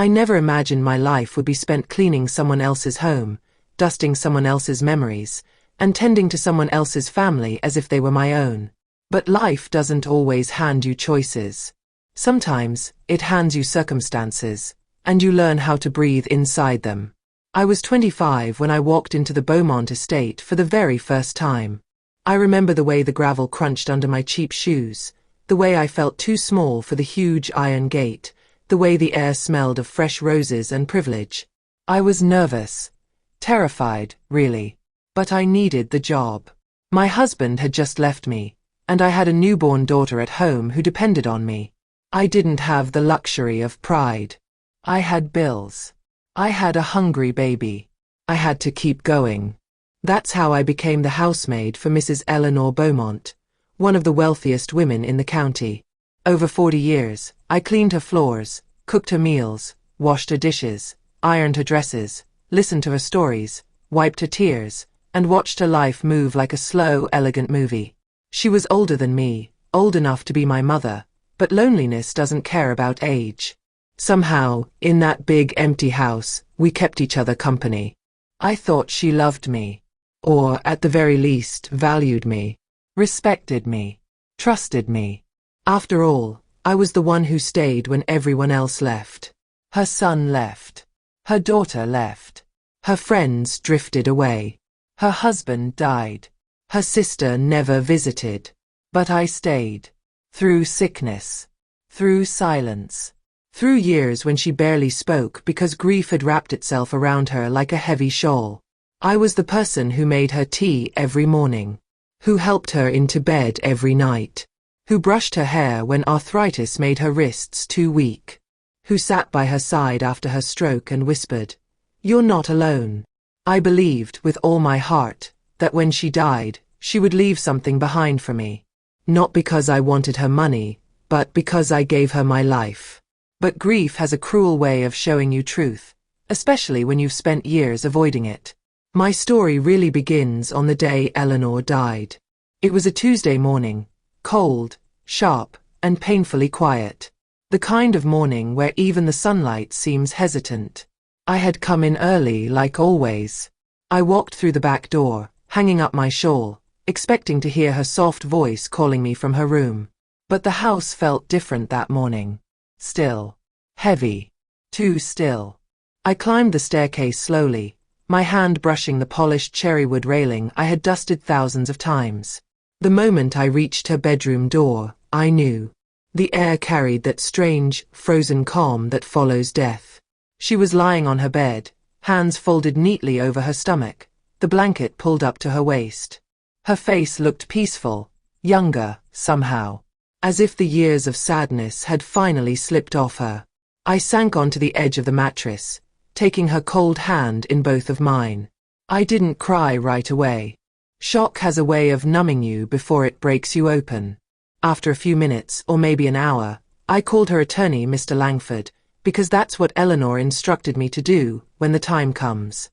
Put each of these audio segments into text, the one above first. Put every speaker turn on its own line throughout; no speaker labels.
I never imagined my life would be spent cleaning someone else's home, dusting someone else's memories, and tending to someone else's family as if they were my own. But life doesn't always hand you choices. Sometimes, it hands you circumstances, and you learn how to breathe inside them. I was 25 when I walked into the Beaumont estate for the very first time. I remember the way the gravel crunched under my cheap shoes, the way I felt too small for the huge iron gate, the way the air smelled of fresh roses and privilege. I was nervous, terrified, really. But I needed the job. My husband had just left me, and I had a newborn daughter at home who depended on me. I didn't have the luxury of pride. I had bills. I had a hungry baby. I had to keep going. That's how I became the housemaid for Mrs. Eleanor Beaumont, one of the wealthiest women in the county. Over 40 years, I cleaned her floors, cooked her meals, washed her dishes, ironed her dresses, listened to her stories, wiped her tears, and watched her life move like a slow, elegant movie. She was older than me, old enough to be my mother, but loneliness doesn't care about age. Somehow, in that big empty house, we kept each other company. I thought she loved me, or at the very least valued me, respected me, trusted me. After all, I was the one who stayed when everyone else left. Her son left. Her daughter left. Her friends drifted away. Her husband died. Her sister never visited. But I stayed. Through sickness. Through silence. Through years when she barely spoke because grief had wrapped itself around her like a heavy shawl. I was the person who made her tea every morning. Who helped her into bed every night. Who brushed her hair when arthritis made her wrists too weak. Who sat by her side after her stroke and whispered, "You're not alone." I believed with all my heart that when she died, she would leave something behind for me. Not because I wanted her money, but because I gave her my life. But grief has a cruel way of showing you truth, especially when you've spent years avoiding it. My story really begins on the day Eleanor died. It was a Tuesday morning, cold, sharp, and painfully quiet. The kind of morning where even the sunlight seems hesitant. I had come in early, like always. I walked through the back door, hanging up my shawl, expecting to hear her soft voice calling me from her room. But the house felt different that morning. Still. Heavy. Too still. I climbed the staircase slowly, my hand brushing the polished cherrywood railing I had dusted thousands of times. The moment I reached her bedroom door, I knew. The air carried that strange, frozen calm that follows death. She was lying on her bed, hands folded neatly over her stomach, the blanket pulled up to her waist. Her face looked peaceful, younger, somehow, as if the years of sadness had finally slipped off her. I sank onto the edge of the mattress, taking her cold hand in both of mine. I didn't cry right away. Shock has a way of numbing you before it breaks you open. After a few minutes, or maybe an hour, I called her attorney, Mr. Langford, because that's what Eleanor instructed me to do when the time comes.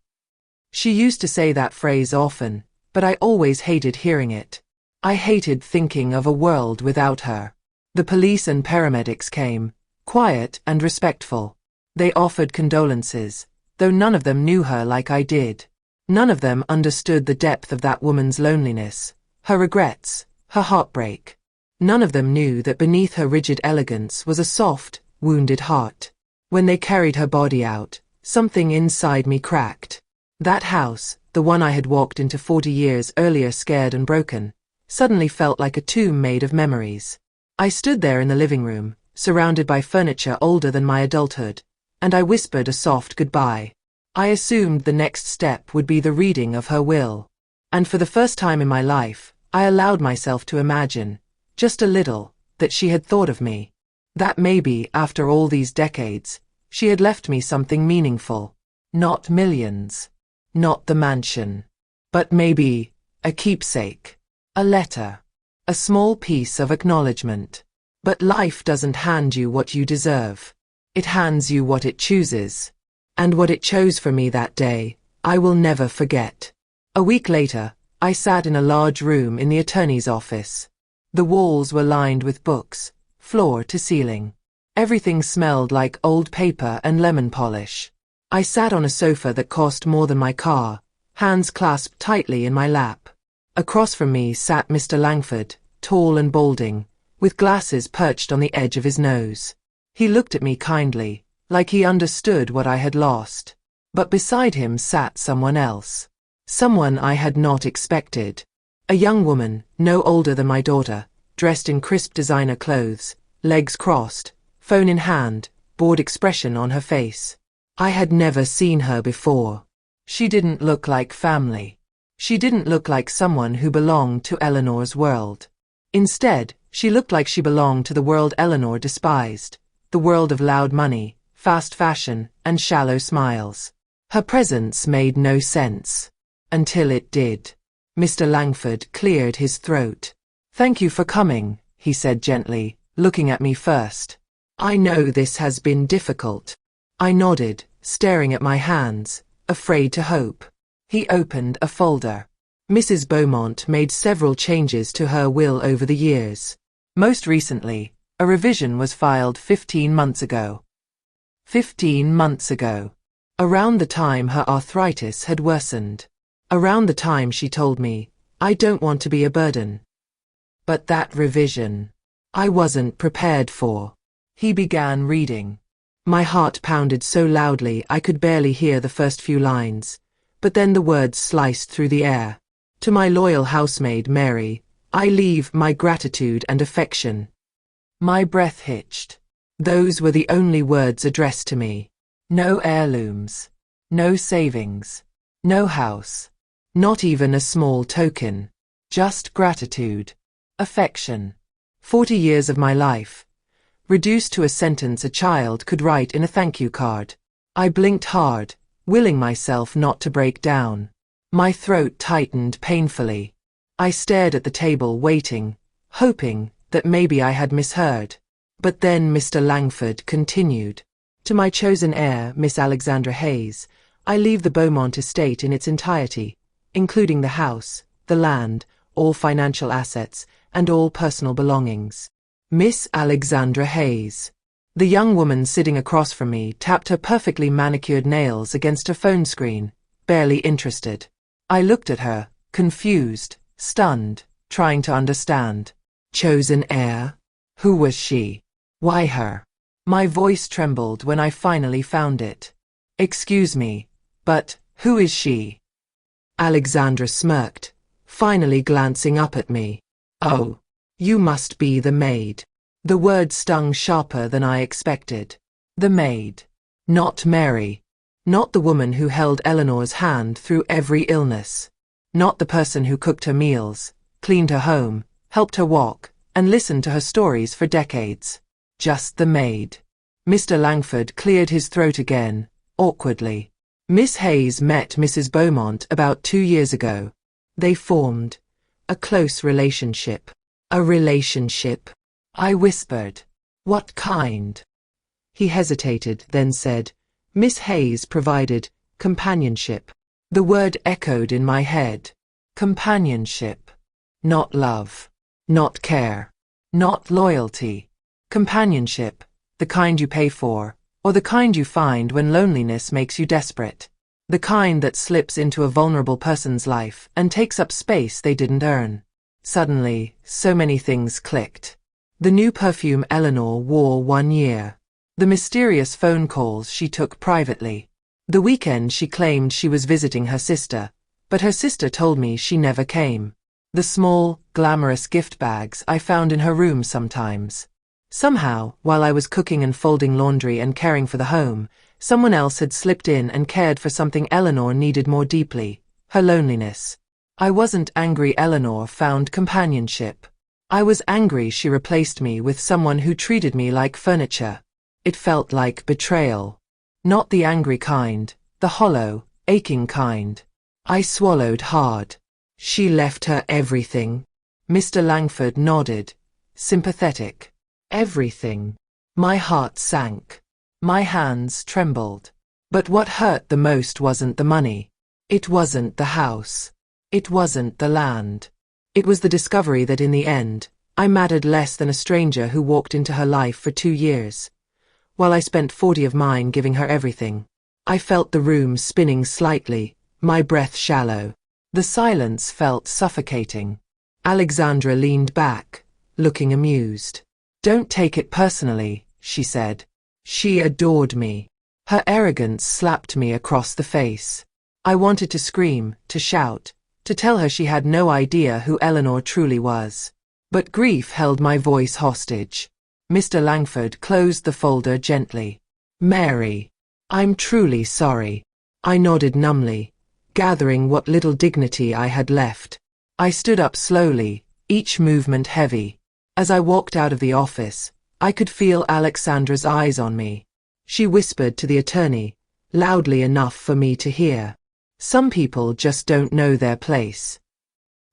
She used to say that phrase often, but I always hated hearing it. I hated thinking of a world without her. The police and paramedics came, quiet and respectful. They offered condolences, though none of them knew her like I did. None of them understood the depth of that woman's loneliness, her regrets, her heartbreak. None of them knew that beneath her rigid elegance was a soft, wounded heart. When they carried her body out, something inside me cracked. That house, the one I had walked into 40 years earlier scared and broken, suddenly felt like a tomb made of memories. I stood there in the living room, surrounded by furniture older than my adulthood, and I whispered a soft goodbye. I assumed the next step would be the reading of her will. And for the first time in my life, I allowed myself to imagine, just a little, that she had thought of me. That maybe, after all these decades, she had left me something meaningful. Not millions. Not the mansion. But maybe, a keepsake. A letter. A small piece of acknowledgement. But life doesn't hand you what you deserve. It hands you what it chooses. And what it chose for me that day, I will never forget. A week later, I sat in a large room in the attorney's office. The walls were lined with books, floor to ceiling. Everything smelled like old paper and lemon polish. I sat on a sofa that cost more than my car, hands clasped tightly in my lap. Across from me sat Mr. Langford, tall and balding, with glasses perched on the edge of his nose. He looked at me kindly, like he understood what I had lost. But beside him sat someone else. Someone I had not expected. A young woman, no older than my daughter, dressed in crisp designer clothes, legs crossed, phone in hand, bored expression on her face. I had never seen her before. She didn't look like family. She didn't look like someone who belonged to Eleanor's world. Instead, she looked like she belonged to the world Eleanor despised, the world of loud money, fast fashion, and shallow smiles. Her presence made no sense. Until it did. Mr. Langford cleared his throat. "Thank you for coming," he said gently, looking at me first. "I know this has been difficult." I nodded, staring at my hands, afraid to hope. He opened a folder. Mrs. Beaumont made several changes to her will over the years. Most recently, a revision was filed 15 months ago. 15 months ago. Around the time her arthritis had worsened. Around the time she told me, "I don't want to be a burden." But that revision, I wasn't prepared for. He began reading. My heart pounded so loudly I could barely hear the first few lines, but then the words sliced through the air. "To my loyal housemaid, Mary, I leave my gratitude and affection." My breath hitched. Those were the only words addressed to me. No heirlooms. No savings. No house. Not even a small token. Just gratitude. Affection. 40 years of my life. Reduced to a sentence a child could write in a thank you card. I blinked hard, willing myself not to break down. My throat tightened painfully. I stared at the table waiting, hoping that maybe I had misheard. But then Mr. Langford continued. "To my chosen heir, Miss Alexandra Hayes, I leave the Beaumont estate in its entirety, including the house, the land, all financial assets, and all personal belongings." Miss Alexandra Hayes. The young woman sitting across from me tapped her perfectly manicured nails against her phone screen, barely interested. I looked at her, confused, stunned, trying to understand. Chosen heir? Who was she? Why her? My voice trembled when I finally found it. "Excuse me, but who is she?" Alexandra smirked, finally glancing up at me. "Oh. You must be the maid." The word stung sharper than I expected. The maid. Not Mary. Not the woman who held Eleanor's hand through every illness. Not the person who cooked her meals, cleaned her home, helped her walk, and listened to her stories for decades. Just the maid. Mr. Langford cleared his throat again, awkwardly. "Miss Hayes met Mrs. Beaumont about 2 years ago. They formed a close relationship." "A relationship?" I whispered. "What kind?" He hesitated, then said, "Miss Hayes provided companionship." The word echoed in my head. Companionship. Not love. Not care. Not loyalty. Companionship, the kind you pay for, or the kind you find when loneliness makes you desperate. The kind that slips into a vulnerable person's life and takes up space they didn't earn. Suddenly, so many things clicked. The new perfume Eleanor wore 1 year. The mysterious phone calls she took privately. The weekend she claimed she was visiting her sister, but her sister told me she never came. The small, glamorous gift bags I found in her room sometimes. Somehow, while I was cooking and folding laundry and caring for the home, someone else had slipped in and cared for something Eleanor needed more deeply, her loneliness. I wasn't angry Eleanor found companionship. I was angry she replaced me with someone who treated me like furniture. It felt like betrayal. Not the angry kind, the hollow, aching kind. I swallowed hard. She left her everything. Mr. Langford nodded, sympathetic. Everything. My heart sank. My hands trembled. But what hurt the most wasn't the money. It wasn't the house. It wasn't the land. It was the discovery that in the end, I mattered less than a stranger who walked into her life for 2 years. while I spent 40 of mine giving her everything. I felt the room spinning slightly, my breath shallow. The silence felt suffocating. Alexandra leaned back, looking amused. "Don't take it personally," she said. She adored me. Her arrogance slapped me across the face. I wanted to scream, to shout, to tell her she had no idea who Eleanor truly was. But grief held my voice hostage. Mr. Langford closed the folder gently. "Mary, I'm truly sorry." I nodded numbly, gathering what little dignity I had left. I stood up slowly, each movement heavy. As I walked out of the office, I could feel Alexandra's eyes on me. She whispered to the attorney, loudly enough for me to hear. "Some people just don't know their place."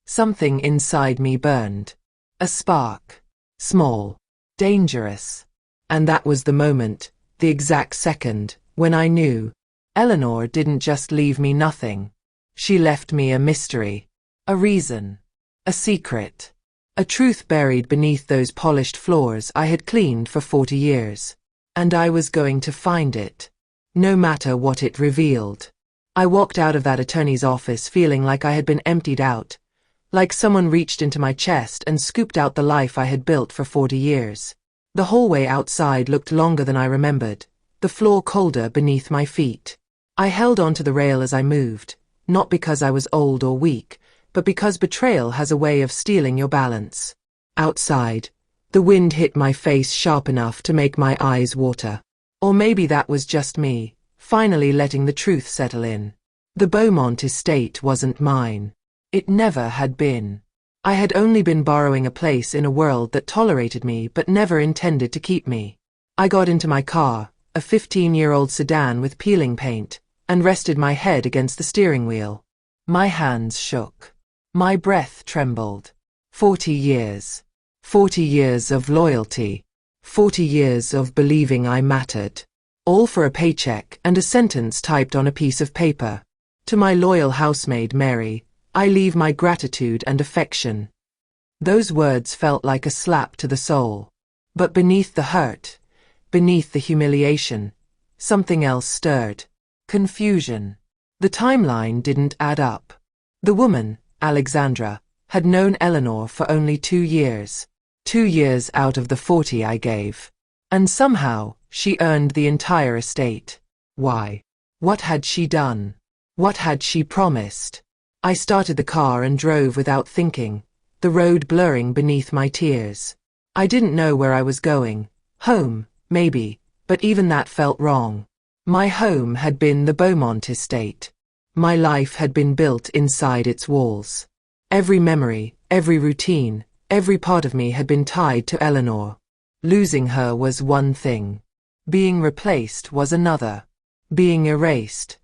Something inside me burned. A spark. Small. Dangerous. And that was the moment, the exact second, when I knew. Eleanor didn't just leave me nothing. She left me a mystery. A reason. A secret. A truth buried beneath those polished floors I had cleaned for 40 years. And I was going to find it. No matter what it revealed. I walked out of that attorney's office feeling like I had been emptied out. Like someone reached into my chest and scooped out the life I had built for 40 years. The hallway outside looked longer than I remembered, the floor colder beneath my feet. I held onto the rail as I moved, not because I was old or weak, but because betrayal has a way of stealing your balance. Outside, the wind hit my face sharp enough to make my eyes water. Or maybe that was just me, finally letting the truth settle in. The Beaumont estate wasn't mine. It never had been. I had only been borrowing a place in a world that tolerated me but never intended to keep me. I got into my car, a 15-year-old sedan with peeling paint, and rested my head against the steering wheel. My hands shook. My breath trembled. 40 years. 40 years of loyalty. 40 years of believing I mattered. All for a paycheck and a sentence typed on a piece of paper. To my loyal housemaid Mary, I leave my gratitude and affection. Those words felt like a slap to the soul. But beneath the hurt, beneath the humiliation, something else stirred. Confusion. The timeline didn't add up. The woman, Alexandra, had known Eleanor for only 2 years. 2 years out of the 40 I gave. And somehow, she earned the entire estate. Why? What had she done? What had she promised? I started the car and drove without thinking, the road blurring beneath my tears. I didn't know where I was going. Home, maybe, but even that felt wrong. My home had been the Beaumont estate. My life had been built inside its walls. Every memory, every routine, every part of me had been tied to Eleanor. Losing her was one thing. Being replaced was another. Being erased.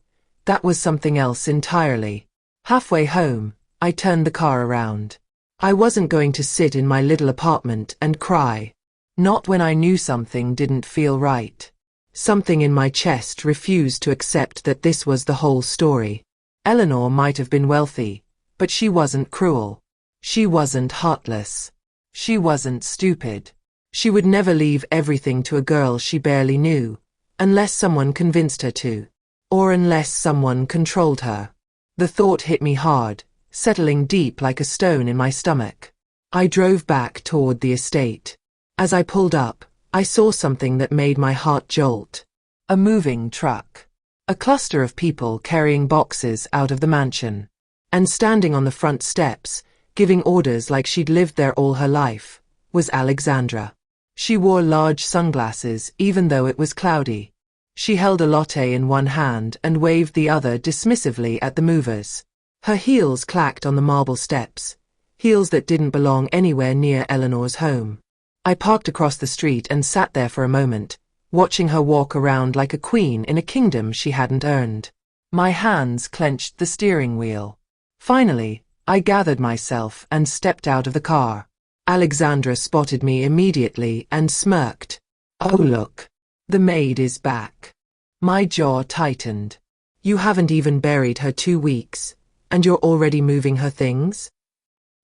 That was something else entirely. Halfway home, I turned the car around. I wasn't going to sit in my little apartment and cry. Not when I knew something didn't feel right. Something in my chest refused to accept that this was the whole story. Eleanor might have been wealthy, but she wasn't cruel. She wasn't heartless. She wasn't stupid. She would never leave everything to a girl she barely knew, unless someone convinced her to. Or unless someone controlled her. The thought hit me hard, settling deep like a stone in my stomach. I drove back toward the estate. As I pulled up, I saw something that made my heart jolt. A moving truck. A cluster of people carrying boxes out of the mansion. And standing on the front steps, giving orders like she'd lived there all her life, was Alexandra. She wore large sunglasses even though it was cloudy. She held a latte in one hand and waved the other dismissively at the movers. Her heels clacked on the marble steps, heels that didn't belong anywhere near Eleanor's home. I parked across the street and sat there for a moment, watching her walk around like a queen in a kingdom she hadn't earned. My hands clenched the steering wheel. Finally, I gathered myself and stepped out of the car. Alexandra spotted me immediately and smirked. "Oh look. The maid is back." My jaw tightened. "You haven't even buried her 2 weeks, and you're already moving her things?"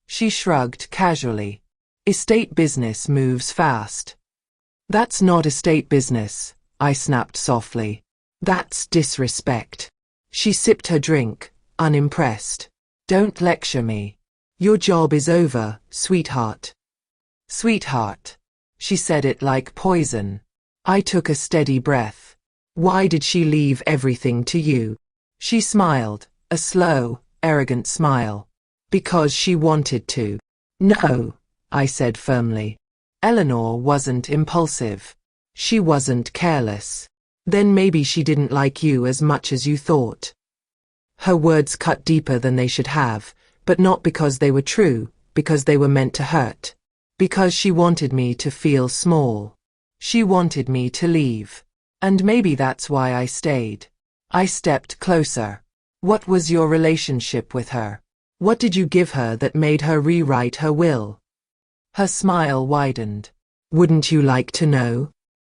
She shrugged casually. "Estate business moves fast." "That's not estate business," I snapped softly. That's disrespect. She sipped her drink, unimpressed. Don't lecture me. Your job is over, sweetheart. Sweetheart. She said it like poison. I took a steady breath. Why did she leave everything to you? She smiled, a slow, arrogant smile. Because she wanted to. No, I said firmly. Eleanor wasn't impulsive. She wasn't careless. Then maybe she didn't like you as much as you thought. Her words cut deeper than they should have, but not because they were true, because they were meant to hurt. Because she wanted me to feel small. She wanted me to leave. And maybe that's why I stayed. I stepped closer. What was your relationship with her? What did you give her that made her rewrite her will? Her smile widened. Wouldn't you like to know?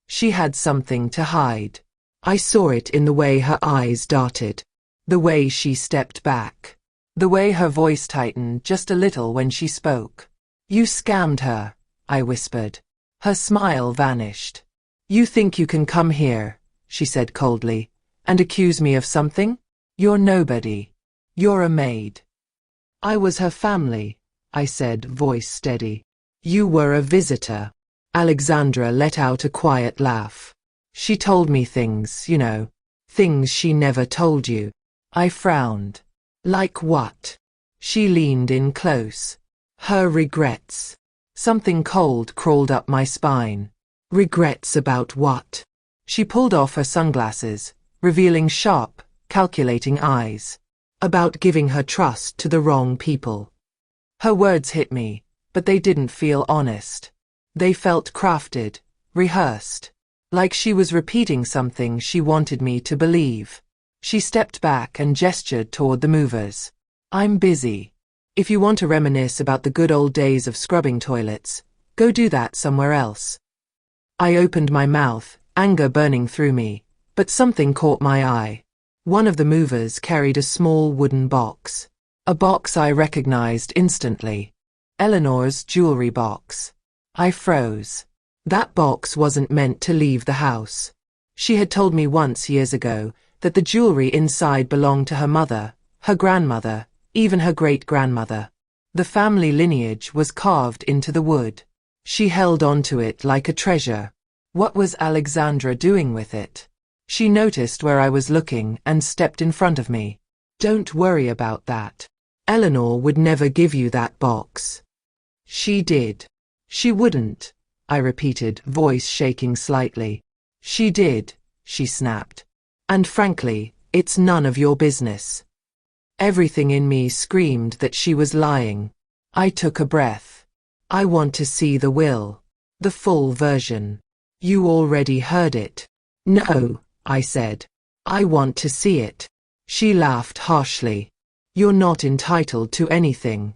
She had something to hide. I saw it in the way her eyes darted. The way she stepped back. The way her voice tightened just a little when she spoke. You scammed her, I whispered. Her smile vanished. You think you can come here, she said coldly, and accuse me of something? You're nobody. You're a maid. I was her family, I said, voice steady. You were a visitor. Alexandra let out a quiet laugh. She told me things, you know, things she never told you. I frowned. Like what? She leaned in close. Her regrets. Something cold crawled up my spine. Regrets about what? She pulled off her sunglasses, revealing sharp, calculating eyes. About giving her trust to the wrong people. Her words hit me, but they didn't feel honest. They felt crafted, rehearsed. Like she was repeating something she wanted me to believe. She stepped back and gestured toward the movers. I'm busy. If you want to reminisce about the good old days of scrubbing toilets, go do that somewhere else. I opened my mouth, anger burning through me, but something caught my eye. One of the movers carried a small wooden box. A box I recognized instantly. Eleanor's jewelry box. I froze. That box wasn't meant to leave the house. She had told me once years ago that the jewelry inside belonged to her mother, her grandmother, even her great-grandmother. The family lineage was carved into the wood. She held on to it like a treasure. What was Alexandra doing with it? She noticed where I was looking and stepped in front of me. Don't worry about that. Eleanor would never give you that box. She did. She wouldn't, I repeated, voice shaking slightly. She did, she snapped. And frankly, it's none of your business. Everything in me screamed that she was lying. I took a breath. I want to see the will. The full version. You already heard it. No, I said. I want to see it. She laughed harshly. You're not entitled to anything.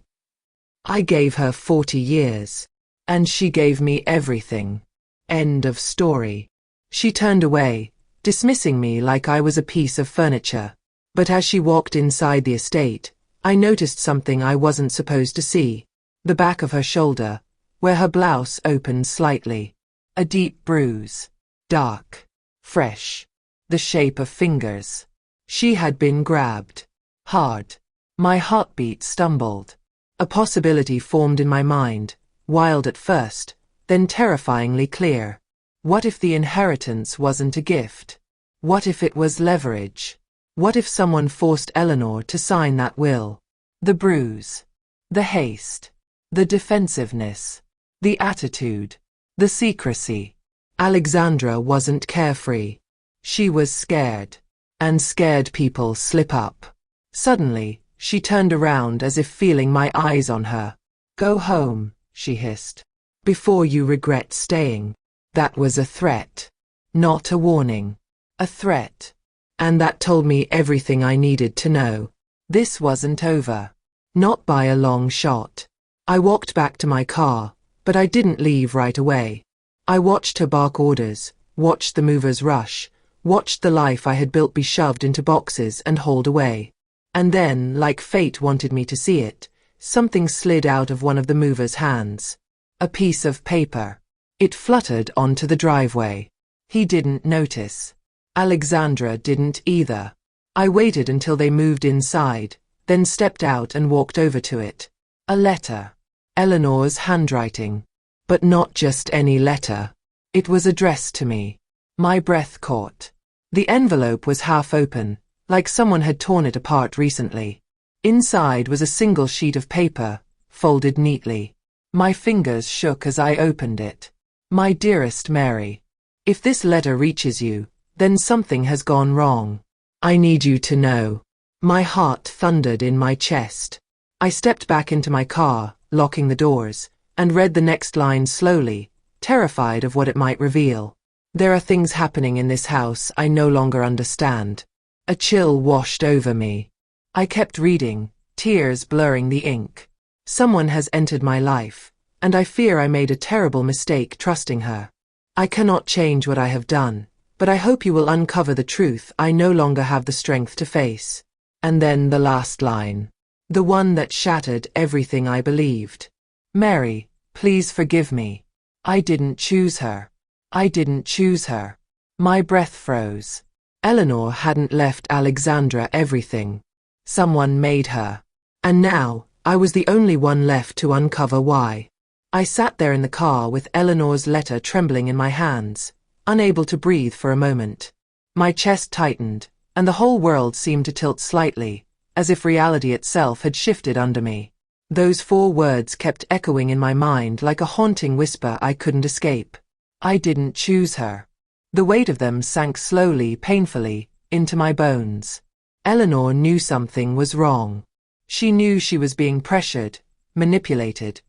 I gave her 40 years. And she gave me everything. End of story. She turned away, dismissing me like I was a piece of furniture. But as she walked inside the estate, I noticed something I wasn't supposed to see. The back of her shoulder, where her blouse opened slightly. A deep bruise. Dark. Fresh. The shape of fingers. She had been grabbed. Hard. My heartbeat stumbled. A possibility formed in my mind, wild at first, then terrifyingly clear. What if the inheritance wasn't a gift? What if it was leverage? What if someone forced Eleanor to sign that will? The bruise. The haste. The defensiveness. The attitude. The secrecy. Alexandra wasn't carefree. She was scared. And scared people slip up. Suddenly, she turned around as if feeling my eyes on her. Go home, she hissed. Before you regret staying. That was a threat. Not a warning. A threat. And that told me everything I needed to know. This wasn't over. Not by a long shot. I walked back to my car, but I didn't leave right away. I watched her bark orders, watched the movers rush, watched the life I had built be shoved into boxes and hauled away. And then, like fate wanted me to see it, something slid out of one of the movers' hands. A piece of paper. It fluttered onto the driveway. He didn't notice. Alexandra didn't either. I waited until they moved inside, then stepped out and walked over to it. A letter. Eleanor's handwriting. But not just any letter. It was addressed to me. My breath caught. The envelope was half open, like someone had torn it apart recently. Inside was a single sheet of paper, folded neatly. My fingers shook as I opened it. My dearest Mary, if this letter reaches you, then something has gone wrong. I need you to know. My heart thundered in my chest. I stepped back into my car, locking the doors, and read the next line slowly, terrified of what it might reveal. There are things happening in this house I no longer understand. A chill washed over me. I kept reading, tears blurring the ink. Someone has entered my life, and I fear I made a terrible mistake trusting her. I cannot change what I have done, but I hope you will uncover the truth I no longer have the strength to face. And then the last line. The one that shattered everything I believed. Mary, please forgive me. I didn't choose her. I didn't choose her. My breath froze. Eleanor hadn't left Alexandra everything. Someone made her. And now, I was the only one left to uncover why. I sat there in the car with Eleanor's letter trembling in my hands, unable to breathe for a moment. My chest tightened, and the whole world seemed to tilt slightly, as if reality itself had shifted under me. Those 4 words kept echoing in my mind like a haunting whisper I couldn't escape. I didn't choose her. The weight of them sank slowly, painfully, into my bones. Eleanor knew something was wrong. She knew she was being pressured, manipulated,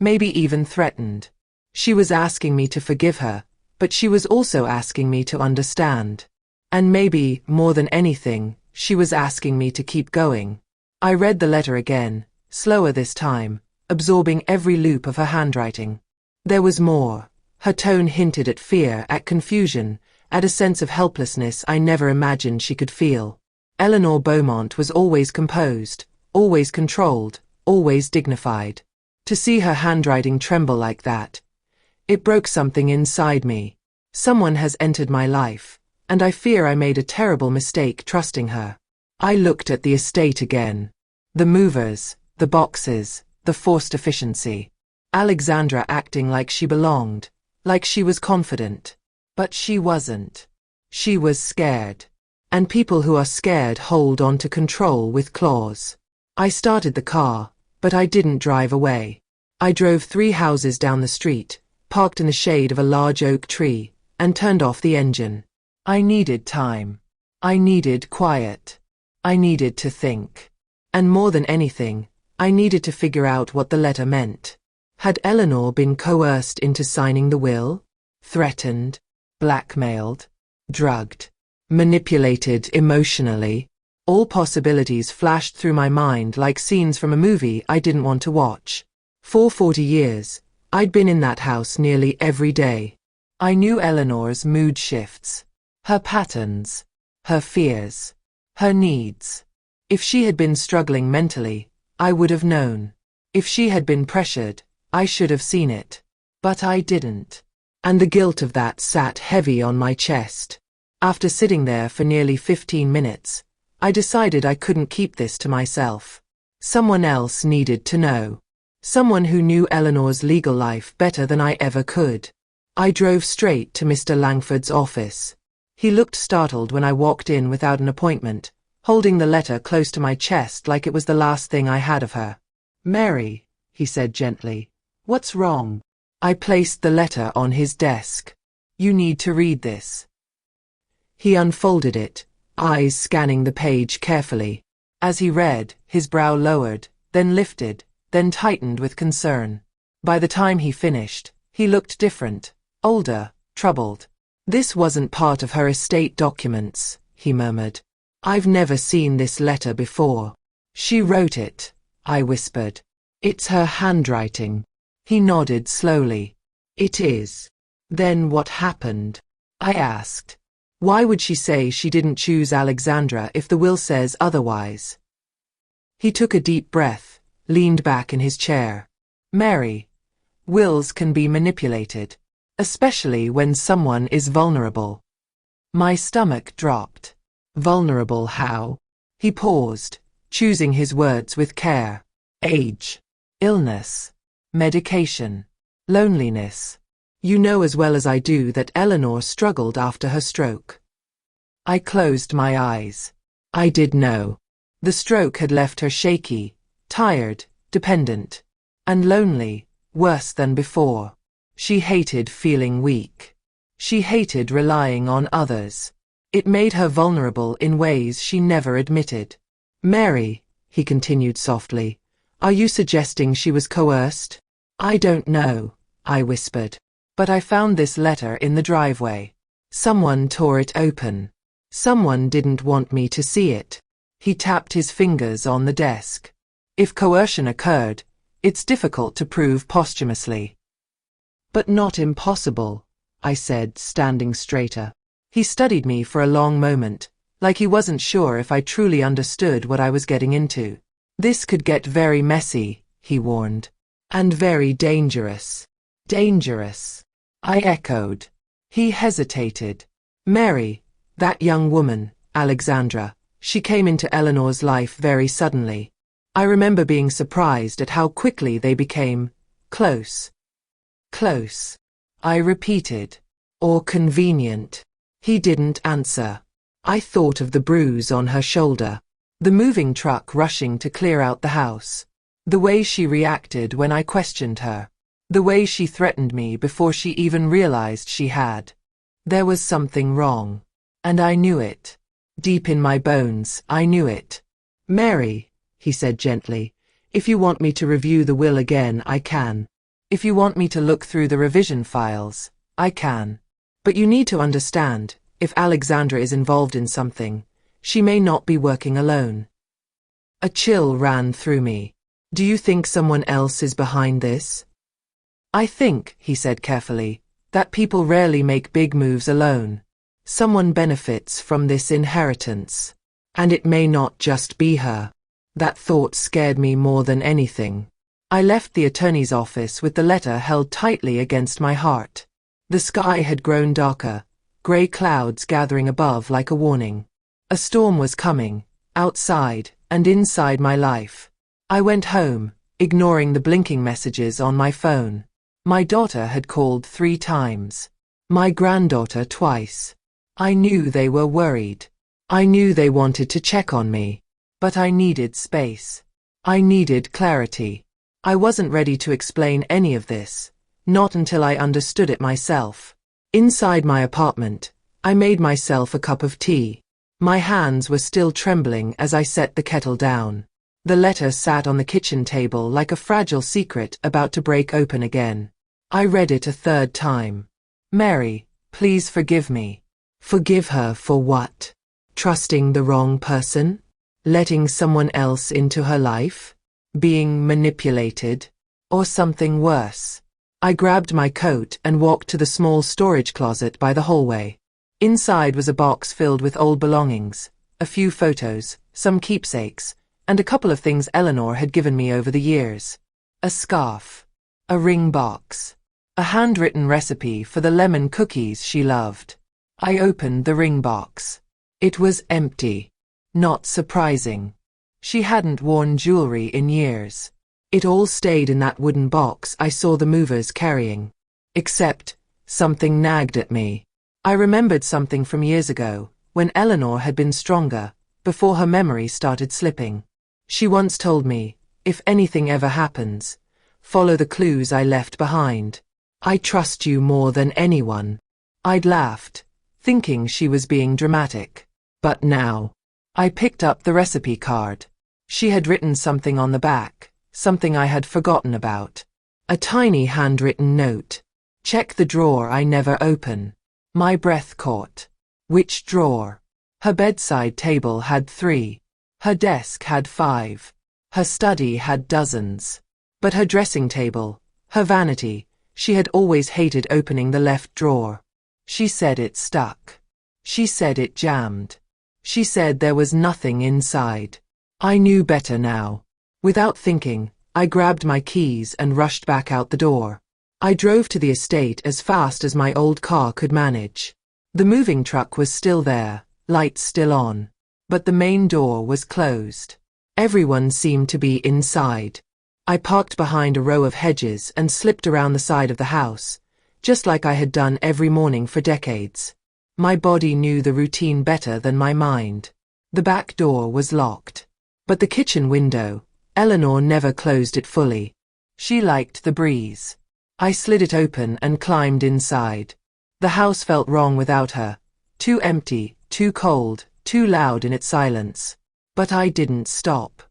maybe even threatened. She was asking me to forgive her, but she was also asking me to understand. And maybe, more than anything, she was asking me to keep going. I read the letter again, slower this time, absorbing every loop of her handwriting. There was more. Her tone hinted at fear, at confusion, at a sense of helplessness I never imagined she could feel. Eleanor Beaumont was always composed, always controlled, always dignified. To see her handwriting tremble like that, it broke something inside me. Someone has entered my life, and I fear I made a terrible mistake trusting her. I looked at the estate again. The movers, the boxes, the forced efficiency. Alexandra acting like she belonged, like she was confident. But she wasn't. She was scared. And people who are scared hold on to control with claws. I started the car, but I didn't drive away. I drove 3 houses down the street, parked in the shade of a large oak tree, and turned off the engine. I needed time. I needed quiet. I needed to think. And more than anything, I needed to figure out what the letter meant. Had Eleanor been coerced into signing the will? Threatened? Blackmailed? Drugged? Manipulated emotionally? All possibilities flashed through my mind like scenes from a movie I didn't want to watch. For 40 years, I'd been in that house nearly every day. I knew Eleanor's mood shifts, her patterns, her fears, her needs. If she had been struggling mentally, I would have known. If she had been pressured, I should have seen it. But I didn't. And the guilt of that sat heavy on my chest. After sitting there for nearly 15 minutes, I decided I couldn't keep this to myself. Someone else needed to know. Someone who knew Eleanor's legal life better than I ever could. I drove straight to Mr. Langford's office. He looked startled when I walked in without an appointment, holding the letter close to my chest like it was the last thing I had of her. "Mary," he said gently, "what's wrong?" I placed the letter on his desk. "You need to read this." He unfolded it, eyes scanning the page carefully. As he read, his brow lowered, then lifted, then tightened with concern. By the time he finished, he looked different, older, troubled. "This wasn't part of her estate documents," he murmured. "I've never seen this letter before." "She wrote it," I whispered. "It's her handwriting." He nodded slowly. "It is." "Then what happened?" I asked. "Why would she say she didn't choose Alexandra if the will says otherwise?" He took a deep breath, leaned back in his chair. "Mary, wills can be manipulated. especially when someone is vulnerable. My stomach dropped. Vulnerable how? He paused, choosing his words with care. Age, illness, medication, loneliness. You know as well as I do that Eleanor struggled after her stroke. I closed my eyes. I did know. The stroke had left her shaky, tired, dependent, and lonely, worse than before. She hated feeling weak. She hated relying on others. It made her vulnerable in ways she never admitted. Mary, he continued softly, are you suggesting she was coerced? I don't know, I whispered. But I found this letter in the driveway. Someone tore it open. Someone didn't want me to see it. He tapped his fingers on the desk. If coercion occurred, it's difficult to prove posthumously. But not impossible, I said, standing straighter. He studied me for a long moment, like he wasn't sure if I truly understood what I was getting into. This could get very messy, he warned. And very dangerous. Dangerous. I echoed. He hesitated. Mary, that young woman, Alexandra, she came into Eleanor's life very suddenly. I remember being surprised at how quickly they became close. Close. I repeated. Or convenient. He didn't answer. I thought of the bruise on her shoulder, the moving truck rushing to clear out the house, the way she reacted when I questioned her, the way she threatened me before she even realized she had. There was something wrong, and I knew it. Deep in my bones, I knew it. Mary, he said gently, if you want me to review the will again, I can. If you want me to look through the revision files, I can. But you need to understand, if Alexandra is involved in something, she may not be working alone. A chill ran through me. Do you think someone else is behind this? I think, he said carefully, that people rarely make big moves alone. Someone benefits from this inheritance. And it may not just be her. That thought scared me more than anything. I left the attorney's office with the letter held tightly against my heart. The sky had grown darker, grey clouds gathering above like a warning. A storm was coming, outside and inside my life. I went home, ignoring the blinking messages on my phone. My daughter had called 3 times. My granddaughter twice. I knew they were worried. I knew they wanted to check on me. But I needed space. I needed clarity. I wasn't ready to explain any of this. Not until I understood it myself. Inside my apartment, I made myself a cup of tea. My hands were still trembling as I set the kettle down. The letter sat on the kitchen table like a fragile secret about to break open again. I read it a 3rd time. Mary, please forgive me. Forgive her for what? Trusting the wrong person? Letting someone else into her life? Being manipulated? Or something worse? I grabbed my coat and walked to the small storage closet by the hallway. Inside was a box filled with old belongings, a few photos, some keepsakes, and a couple of things Eleanor had given me over the years. A scarf, a ring box, a handwritten recipe for the lemon cookies she loved. I opened the ring box. It was empty. Not surprising. She hadn't worn jewelry in years. It all stayed in that wooden box I saw the movers carrying. Except, something nagged at me. I remembered something from years ago, when Eleanor had been stronger, before her memory started slipping. She once told me, if anything ever happens, follow the clues I left behind. I trust you more than anyone. I'd laughed, thinking she was being dramatic. But now, I picked up the recipe card. She had written something on the back. Something I had forgotten about. A tiny handwritten note. Check the drawer I never open. My breath caught. Which drawer? Her bedside table had 3. Her desk had 5. Her study had dozens. But her dressing table, her vanity, she had always hated opening the left drawer. She said it stuck. She said it jammed. She said there was nothing inside. I knew better now. Without thinking, I grabbed my keys and rushed back out the door. I drove to the estate as fast as my old car could manage. The moving truck was still there, lights still on, but the main door was closed. Everyone seemed to be inside. I parked behind a row of hedges and slipped around the side of the house, just like I had done every morning for decades. My body knew the routine better than my mind. The back door was locked. But the kitchen window, Eleanor never closed it fully. She liked the breeze. I slid it open and climbed inside. The house felt wrong without her. Too empty, too cold, too loud in its silence. But I didn't stop.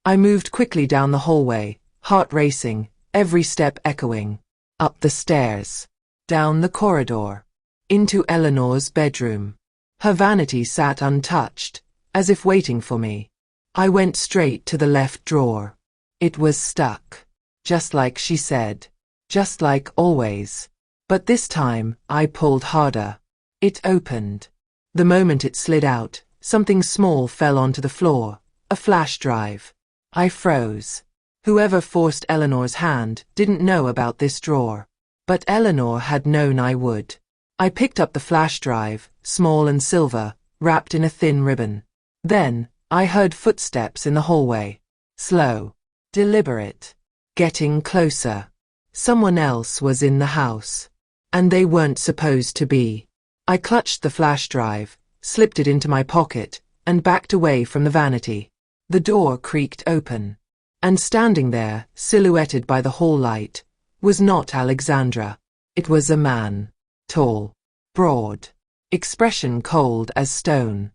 I moved quickly down the hallway, heart racing, every step echoing. Up the stairs. Down the corridor. Into Eleanor's bedroom. Her vanity sat untouched, as if waiting for me. I went straight to the left drawer. It was stuck. Just like she said. Just like always. But this time, I pulled harder. It opened. The moment it slid out, something small fell onto the floor. A flash drive. I froze. Whoever forced Eleanor's hand didn't know about this drawer. But Eleanor had known I would. I picked up the flash drive, small and silver, wrapped in a thin ribbon. Then, I heard footsteps in the hallway. Slow. Deliberate. Getting closer. Someone else was in the house. And they weren't supposed to be. I clutched the flash drive, slipped it into my pocket, and backed away from the vanity. The door creaked open. And standing there, silhouetted by the hall light, was not Alexandra. It was a man. Tall. Broad. Expression cold as stone.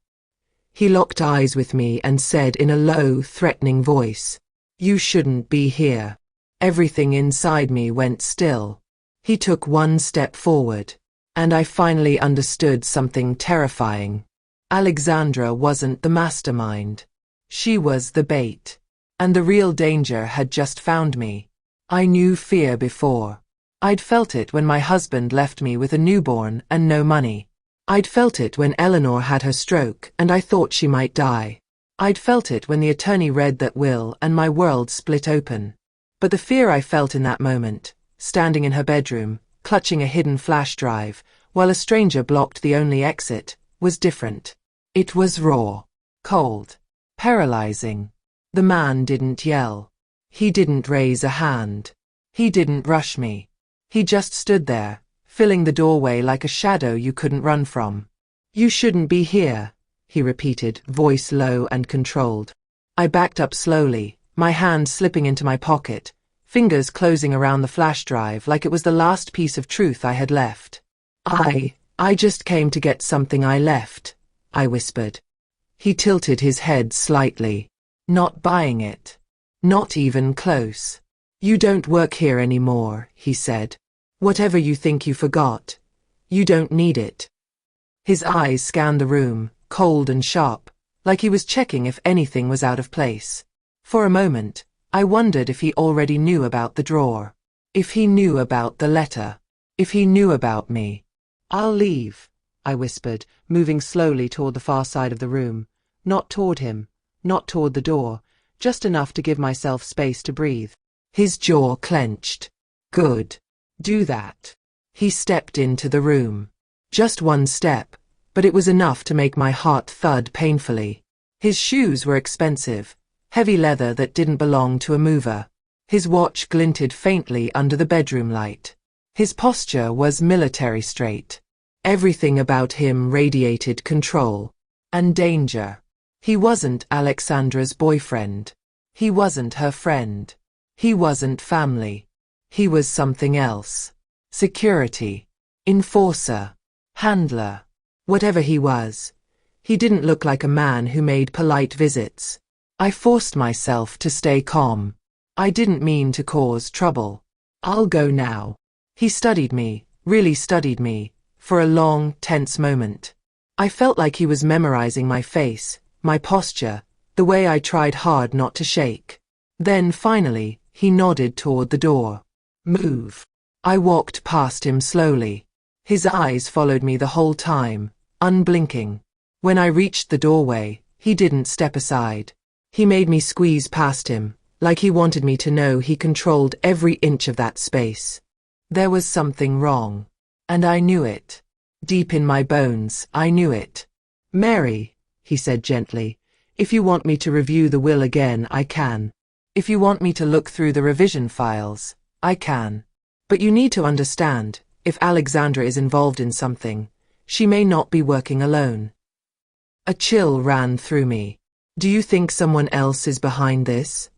He locked eyes with me and said in a low, threatening voice, "You shouldn't be here." Everything inside me went still. He took one step forward, and I finally understood something terrifying. Alexandra wasn't the mastermind. She was the bait. And the real danger had just found me. I knew fear before. I'd felt it when my husband left me with a newborn and no money. I'd felt it when Eleanor had her stroke and I thought she might die. I'd felt it when the attorney read that will and my world split open. But the fear I felt in that moment, standing in her bedroom, clutching a hidden flash drive, while a stranger blocked the only exit, was different. It was raw, cold, paralyzing. The man didn't yell. He didn't raise a hand. He didn't rush me. He just stood there, filling the doorway like a shadow you couldn't run from. "You shouldn't be here," he repeated, voice low and controlled. I backed up slowly, my hand slipping into my pocket, fingers closing around the flash drive like it was the last piece of truth I had left. I just came to get something I left," I whispered. He tilted his head slightly. "Not buying it. Not even close. You don't work here anymore," he said. "Whatever you think you forgot, you don't need it." His eyes scanned the room, cold and sharp, like he was checking if anything was out of place. For a moment, I wondered if he already knew about the drawer. If he knew about the letter. If he knew about me. "I'll leave," I whispered, moving slowly toward the far side of the room. Not toward him. Not toward the door, just enough to give myself space to breathe. His jaw clenched. "Good. Do that." He stepped into the room. Just one step, but it was enough to make my heart thud painfully. His shoes were expensive, heavy leather that didn't belong to a mover. His watch glinted faintly under the bedroom light. His posture was military straight. Everything about him radiated control and danger. He wasn't Alexandra's boyfriend. He wasn't her friend. He wasn't family. He was something else. Security. Enforcer. Handler. Whatever he was. He didn't look like a man who made polite visits. I forced myself to stay calm. I didn't mean to cause trouble. "I'll go now." He studied me, really studied me, for a long, tense moment. I felt like he was memorizing my face, my posture, the way I tried hard not to shake. Then, finally, he nodded toward the door. "Move." I walked past him slowly. His eyes followed me the whole time, unblinking. When I reached the doorway, he didn't step aside. He made me squeeze past him, like he wanted me to know he controlled every inch of that space. There was something wrong. And I knew it. Deep in my bones, I knew it. Mary, he said gently, if you want me to review the will again, I can. If you want me to look through the revision files, I can. But you need to understand, if Alexandra is involved in something, she may not be working alone. A chill ran through me. Do you think someone else is behind this?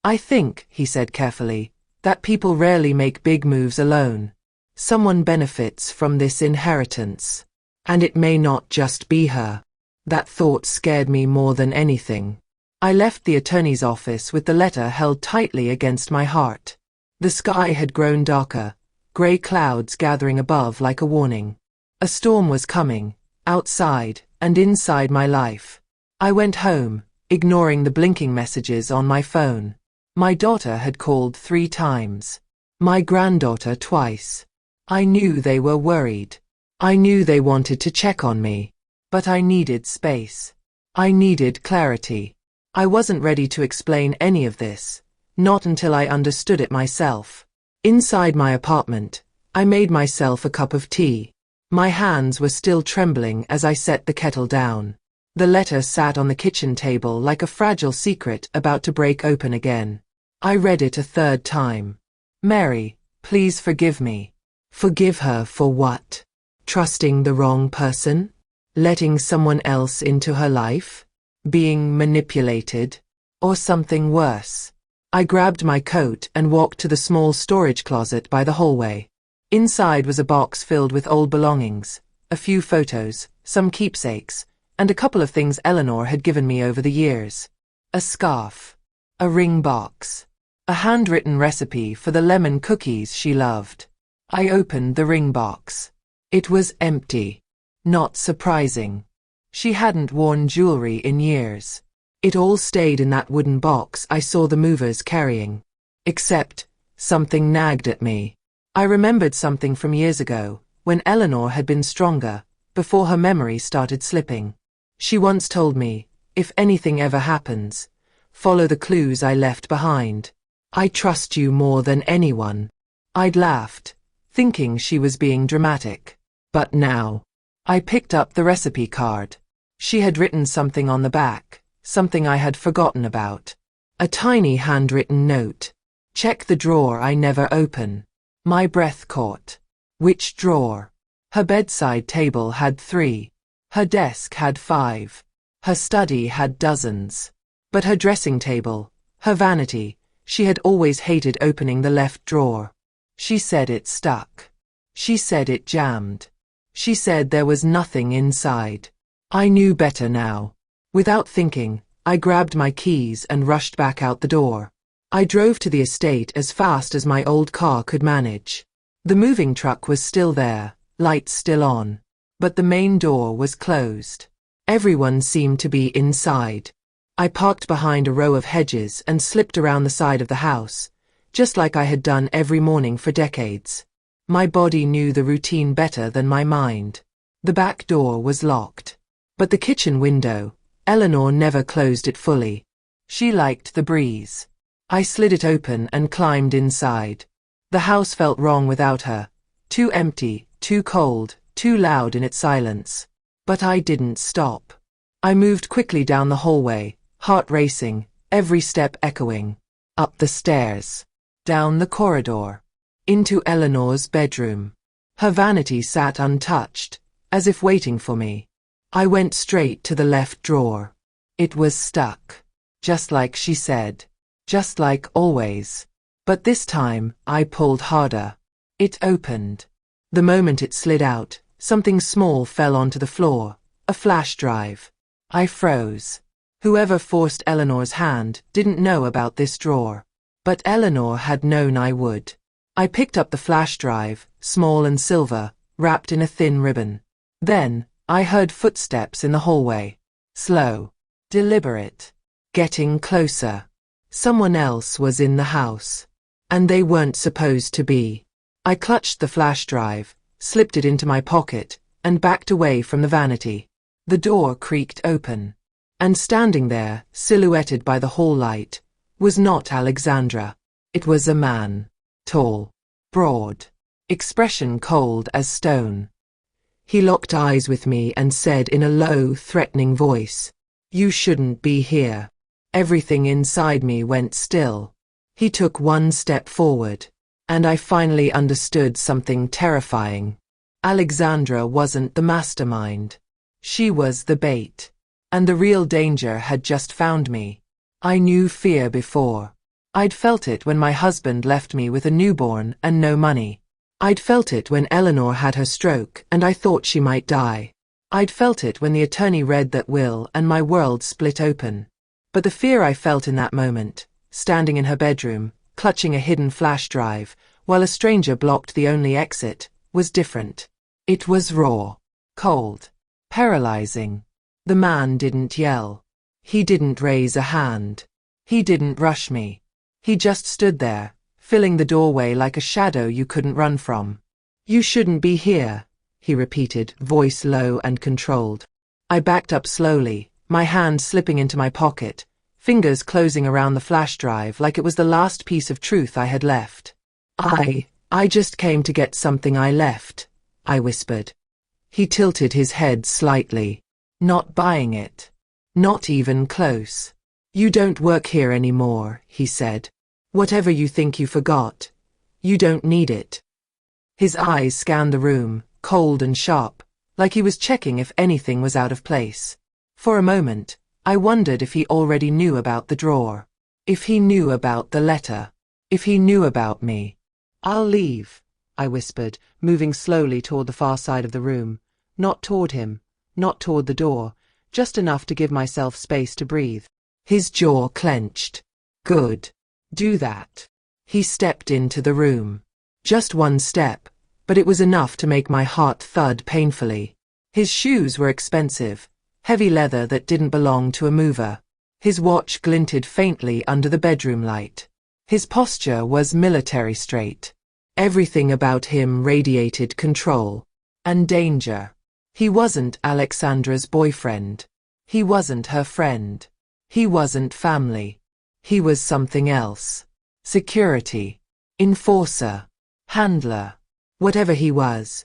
I think, he said carefully, that people rarely make big moves alone. Someone benefits from this inheritance. And it may not just be her. That thought scared me more than anything. I left the attorney's office with the letter held tightly against my heart. The sky had grown darker, grey clouds gathering above like a warning. A storm was coming, outside and inside my life. I went home, ignoring the blinking messages on my phone. My daughter had called 3 times. My granddaughter twice. I knew they were worried. I knew they wanted to check on me. But I needed space. I needed clarity. I wasn't ready to explain any of this, not until I understood it myself. Inside my apartment, I made myself a cup of tea. My hands were still trembling as I set the kettle down. The letter sat on the kitchen table like a fragile secret about to break open again. I read it a 3rd time. Mary, please forgive me. Forgive her for what? Trusting the wrong person? Letting someone else into her life? Being manipulated? Or something worse? I grabbed my coat and walked to the small storage closet by the hallway. Inside was a box filled with old belongings, a few photos, some keepsakes, and a couple of things Eleanor had given me over the years. A scarf. A ring box. A handwritten recipe for the lemon cookies she loved. I opened the ring box. It was empty. Not surprising. She hadn't worn jewelry in years. It all stayed in that wooden box I saw the movers carrying. Except, something nagged at me. I remembered something from years ago, when Eleanor had been stronger, before her memory started slipping. She once told me, if anything ever happens, follow the clues I left behind. I trust you more than anyone. I'd laughed, thinking she was being dramatic. But now, I picked up the recipe card. She had written something on the back, something I had forgotten about. A tiny handwritten note. Check the drawer I never open. My breath caught. Which drawer? Her bedside table had 3. Her desk had 5. Her study had dozens. But her dressing table, her vanity, she had always hated opening the left drawer. She said it stuck. She said it jammed. She said there was nothing inside. I knew better now. Without thinking, I grabbed my keys and rushed back out the door. I drove to the estate as fast as my old car could manage. The moving truck was still there, lights still on. But the main door was closed. Everyone seemed to be inside. I parked behind a row of hedges and slipped around the side of the house, just like I had done every morning for decades. My body knew the routine better than my mind. The back door was locked. But the kitchen window, Eleanor never closed it fully. She liked the breeze. I slid it open and climbed inside. The house felt wrong without her. Too empty, too cold, too loud in its silence. But I didn't stop. I moved quickly down the hallway, heart racing, every step echoing. Up the stairs. Down the corridor. Into Eleanor's bedroom. Her vanity sat untouched, as if waiting for me. I went straight to the left drawer. It was stuck. Just like she said. Just like always. But this time, I pulled harder. It opened. The moment it slid out, something small fell onto the floor. A flash drive. I froze. Whoever forced Eleanor's hand didn't know about this drawer. But Eleanor had known I would. I picked up the flash drive, small and silver, wrapped in a thin ribbon. Then, I heard footsteps in the hallway. Slow. Deliberate. Getting closer. Someone else was in the house. And they weren't supposed to be. I clutched the flash drive, slipped it into my pocket, and backed away from the vanity. The door creaked open. And standing there, silhouetted by the hall light, was not Alexandra. It was a man. Tall. broad. Expression cold as stone. He locked eyes with me and said in a low, threatening voice, "You shouldn't be here." Everything inside me went still. He took one step forward, and I finally understood something terrifying. Alexandra wasn't the mastermind. She was the bait. And the real danger had just found me. I knew fear before. I'd felt it when my husband left me with a newborn and no money. I'd felt it when Eleanor had her stroke and I thought she might die. I'd felt it when the attorney read that will and my world split open. But the fear I felt in that moment, standing in her bedroom, clutching a hidden flash drive, while a stranger blocked the only exit, was different. It was raw, cold, paralyzing. The man didn't yell. He didn't raise a hand. He didn't rush me. He just stood there, filling the doorway like a shadow you couldn't run from. "You shouldn't be here," he repeated, voice low and controlled. I backed up slowly, my hand slipping into my pocket, fingers closing around the flash drive like it was the last piece of truth I had left. I just came to get something I left," I whispered. He tilted his head slightly. "Not buying it. Not even close. You don't work here anymore," he said. "Whatever you think you forgot, you don't need it." His eyes scanned the room, cold and sharp, like he was checking if anything was out of place. For a moment, I wondered if he already knew about the drawer. If he knew about the letter. If he knew about me. "I'll leave," I whispered, moving slowly toward the far side of the room. Not toward him, not toward the door, just enough to give myself space to breathe. His jaw clenched. "Good. Do that." He stepped into the room. Just one step, but it was enough to make my heart thud painfully. His shoes were expensive, heavy leather that didn't belong to a mover. His watch glinted faintly under the bedroom light. His posture was military straight. Everything about him radiated control and danger. He wasn't Alexandra's boyfriend. He wasn't her friend. He wasn't family. He was something else. Security. Enforcer. Handler. Whatever he was.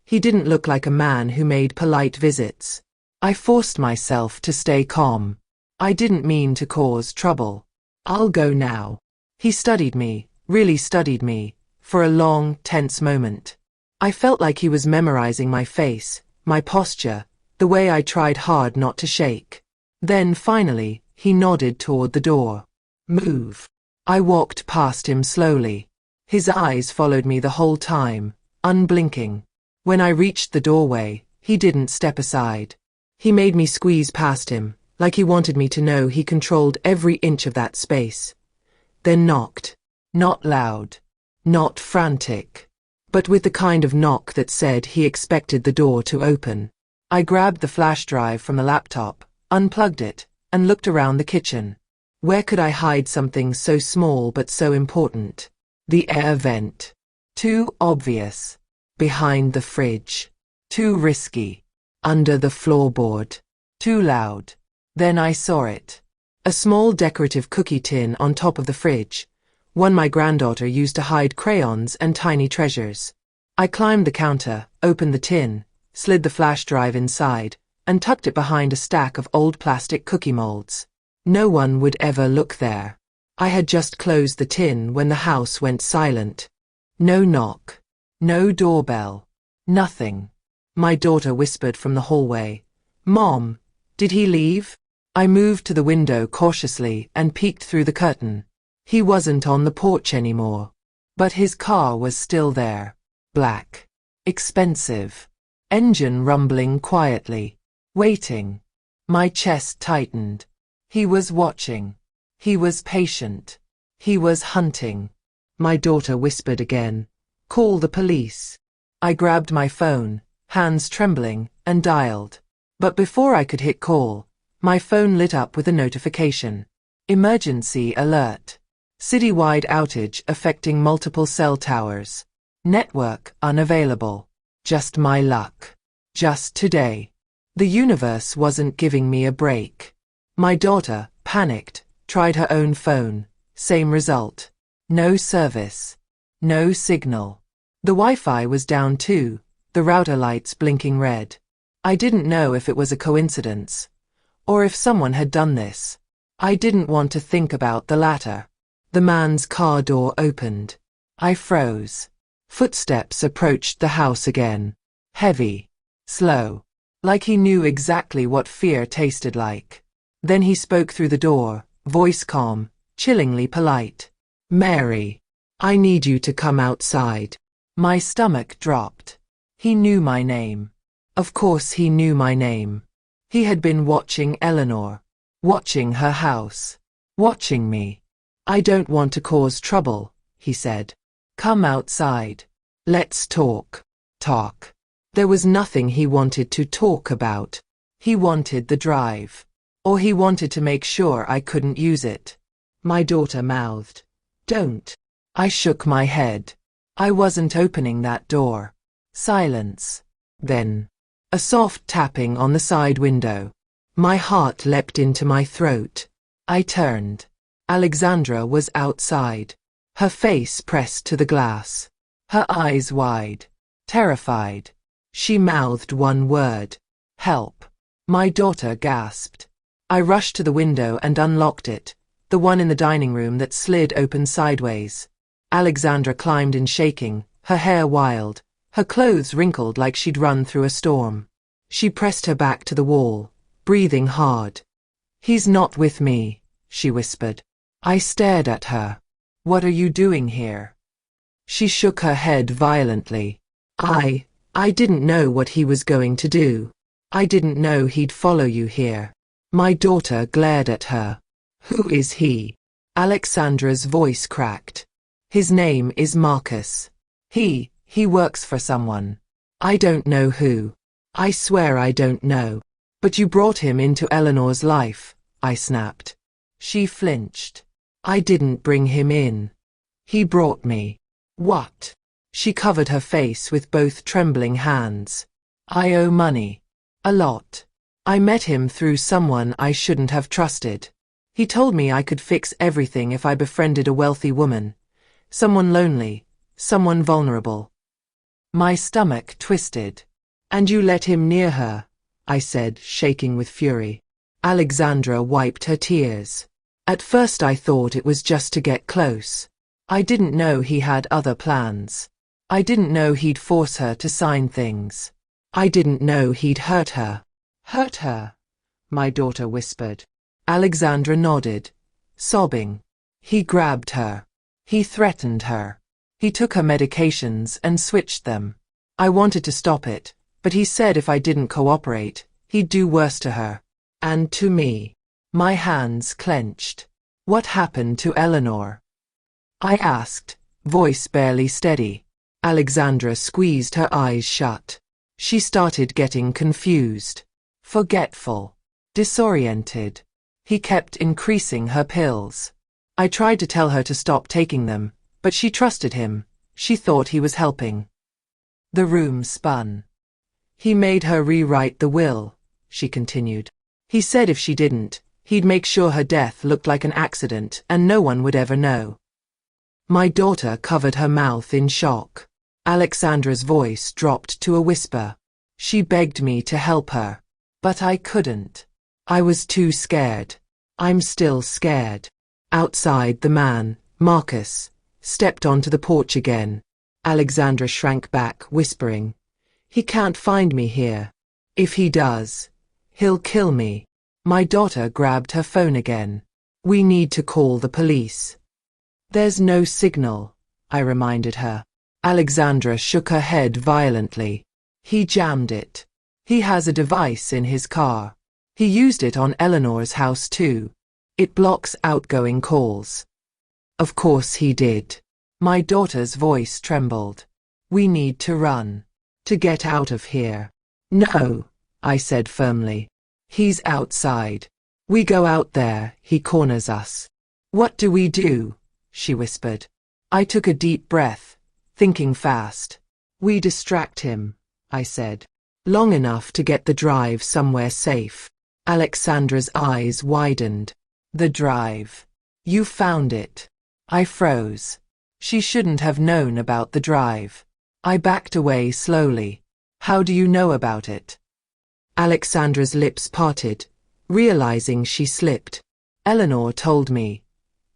He didn't look like a man who made polite visits. I forced myself to stay calm. I didn't mean to cause trouble. "I'll go now." He studied me, really studied me, for a long, tense moment. I felt like he was memorizing my face, my posture, the way I tried hard not to shake. Then, finally, he nodded toward the door. "Move." I walked past him slowly. His eyes followed me the whole time, unblinking. When I reached the doorway, he didn't step aside. He made me squeeze past him, like he wanted me to know he controlled every inch of that space. Then knocked. Not loud. Not frantic. But with the kind of knock that said he expected the door to open. I grabbed the flash drive from the laptop, unplugged it, and looked around the kitchen. Where could I hide something so small but so important? The air vent. Too obvious. Behind the fridge. Too risky. Under the floorboard. Too loud. Then I saw it. A small decorative cookie tin on top of the fridge. One my granddaughter used to hide crayons and tiny treasures. I climbed the counter, opened the tin, slid the flash drive inside, and tucked it behind a stack of old plastic cookie molds. No one would ever look there. I had just closed the tin when the house went silent. No knock. No doorbell. Nothing. My daughter whispered from the hallway. "Mom, did he leave?" I moved to the window cautiously and peeked through the curtain. He wasn't on the porch anymore. But his car was still there. Black. Expensive. Engine rumbling quietly. Waiting. My chest tightened. He was watching. He was patient. He was hunting. My daughter whispered again. "Call the police." I grabbed my phone, hands trembling, and dialed. But before I could hit call, my phone lit up with a notification. Emergency alert. Citywide outage affecting multiple cell towers. Network unavailable. Just my luck. Just today. The universe wasn't giving me a break. My daughter, panicked, tried her own phone. Same result. No service. No signal. The Wi-Fi was down too, the router lights blinking red. I didn't know if it was a coincidence, or if someone had done this. I didn't want to think about the latter. The man's car door opened. I froze. Footsteps approached the house again. Heavy. Slow. Like he knew exactly what fear tasted like. Then he spoke through the door, voice calm, chillingly polite. "Mary, I need you to come outside." My stomach dropped. He knew my name. Of course he knew my name. He had been watching Eleanor. Watching her house. Watching me. "I don't want to cause trouble," he said. "Come outside. Let's talk." Talk. There was nothing he wanted to talk about. He wanted the drive. Or he wanted to make sure I couldn't use it. My daughter mouthed, "Don't." I shook my head. I wasn't opening that door. Silence. Then, a soft tapping on the side window. My heart leapt into my throat. I turned. Alexandra was outside. Her face pressed to the glass. Her eyes wide. Terrified. She mouthed one word. "Help." My daughter gasped. I rushed to the window and unlocked it, the one in the dining room that slid open sideways. Alexandra climbed in shaking, her hair wild, her clothes wrinkled like she'd run through a storm. She pressed her back to the wall, breathing hard. "He's not with me," she whispered. I stared at her. "What are you doing here?" She shook her head violently. I didn't know what he was going to do. I didn't know he'd follow you here." My daughter glared at her. "Who is he?" Alexandra's voice cracked. "His name is Marcus. He works for someone. I don't know who. I swear I don't know. But you brought him into Eleanor's life," I snapped. She flinched. "I didn't bring him in. He brought me." "What?" She covered her face with both trembling hands. "I owe money. A lot. I met him through someone I shouldn't have trusted. He told me I could fix everything if I befriended a wealthy woman. Someone lonely. Someone vulnerable." My stomach twisted. "And you let him near her," I said, shaking with fury. Alexandra wiped her tears. "At first I thought it was just to get close. I didn't know he had other plans. I didn't know he'd force her to sign things. I didn't know he'd hurt her." "Hurt her?" my daughter whispered. Alexandra nodded, sobbing. "He grabbed her. He threatened her. He took her medications and switched them. I wanted to stop it, but he said if I didn't cooperate, he'd do worse to her. And to me." My hands clenched. "What happened to Eleanor?" I asked, voice barely steady. Alexandra squeezed her eyes shut. She started getting confused. Forgetful. Disoriented. He kept increasing her pills. I tried to tell her to stop taking them, but she trusted him. She thought he was helping. The room spun. "He made her rewrite the will," she continued. "He said if she didn't, he'd make sure her death looked like an accident and no one would ever know." My daughter covered her mouth in shock. Alexandra's voice dropped to a whisper. She begged me to help her. But I couldn't. I was too scared. I'm still scared. Outside, the man, Marcus, stepped onto the porch again. Alexandra shrank back, whispering, "He can't find me here. If he does, he'll kill me." My daughter grabbed her phone again. "We need to call the police." "There's no signal," I reminded her. Alexandra shook her head violently. "He jammed it. He has a device in his car. He used it on Eleanor's house too. It blocks outgoing calls." "Of course he did." My daughter's voice trembled. "We need to run. To get out of here." "No," I said firmly. "He's outside. We go out there, he corners us." "What do we do?" she whispered. I took a deep breath, thinking fast. "We distract him," I said. "Long enough to get the drive somewhere safe." Alexandra's eyes widened. "The drive. You found it." I froze. She shouldn't have known about the drive. I backed away slowly. How do you know about it? Alexandra's lips parted, realizing she slipped. Eleanor told me.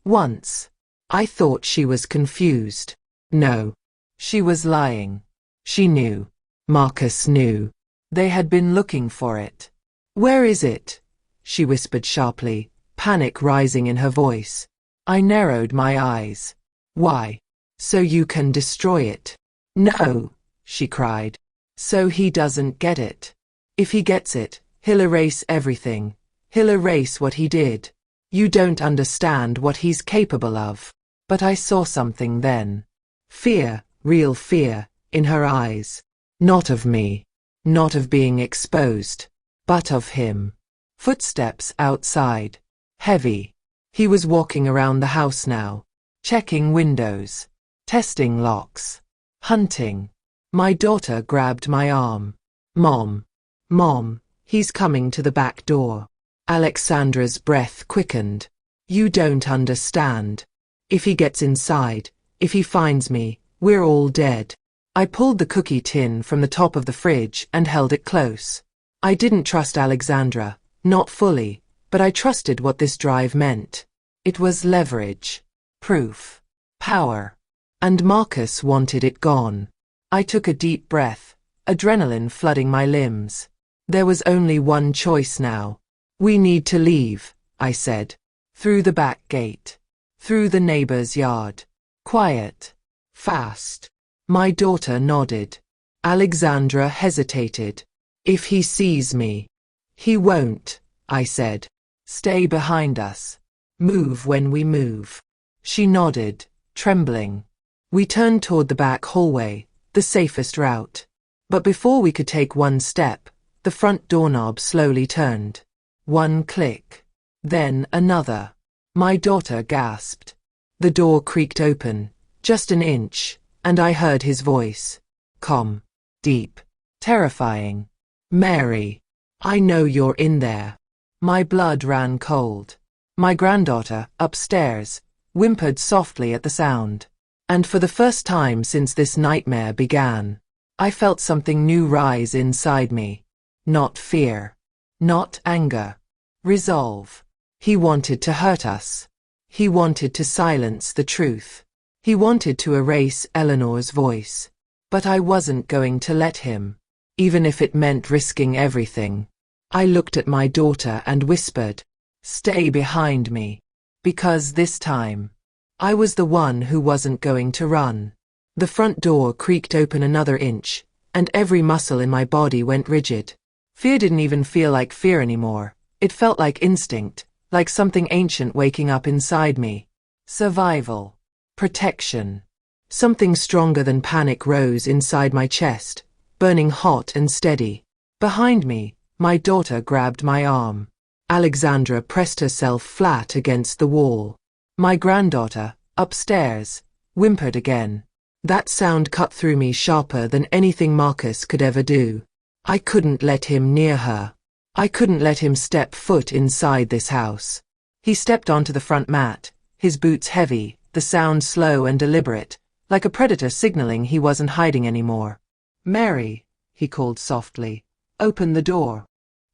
Once. I thought she was confused. No. She was lying. She knew. Marcus knew. They had been looking for it. Where is it? She whispered sharply, panic rising in her voice. I narrowed my eyes. Why? So you can destroy it. No, she cried. So he doesn't get it. If he gets it, he'll erase everything. He'll erase what he did. You don't understand what he's capable of. But I saw something then. Fear, real fear, in her eyes. Not of me. Not of being exposed. But of him. Footsteps outside. Heavy. He was walking around the house now. Checking windows. Testing locks. Hunting. My daughter grabbed my arm. Mom. Mom, he's coming to the back door. Alexandra's breath quickened. You don't understand. If he gets inside, if he finds me, we're all dead. I pulled the cookie tin from the top of the fridge and held it close. I didn't trust Alexandra, not fully, but I trusted what this drive meant. It was leverage, proof, power. And Marcus wanted it gone. I took a deep breath, adrenaline flooding my limbs. There was only one choice now. We need to leave, I said. Through the back gate. Through the neighbor's yard. Quiet. Fast. My daughter nodded. Alexandra hesitated. If he sees me. He won't, I said. Stay behind us. Move when we move. She nodded, trembling. We turned toward the back hallway, the safest route. But before we could take one step, the front doorknob slowly turned. One click. Then another. My daughter gasped. The door creaked open, just an inch, and I heard his voice. Calm. Deep. Terrifying. Mary. I know you're in there. My blood ran cold. My granddaughter, upstairs, whimpered softly at the sound. And for the first time since this nightmare began, I felt something new rise inside me. Not fear. Not anger. Resolve. He wanted to hurt us. He wanted to silence the truth. He wanted to erase Eleanor's voice. But I wasn't going to let him, even if it meant risking everything. I looked at my daughter and whispered, "Stay behind me." Because this time, I was the one who wasn't going to run. The front door creaked open another inch, and every muscle in my body went rigid. Fear didn't even feel like fear anymore. It felt like instinct, like something ancient waking up inside me. Survival. Protection. Something stronger than panic rose inside my chest, burning hot and steady. Behind me, my daughter grabbed my arm. Alexandra pressed herself flat against the wall. My granddaughter, upstairs, whimpered again. That sound cut through me sharper than anything Marcus could ever do. I couldn't let him near her. I couldn't let him step foot inside this house. He stepped onto the front mat, his boots heavy, the sound slow and deliberate, like a predator signaling he wasn't hiding anymore. "Mary," he called softly, "open the door."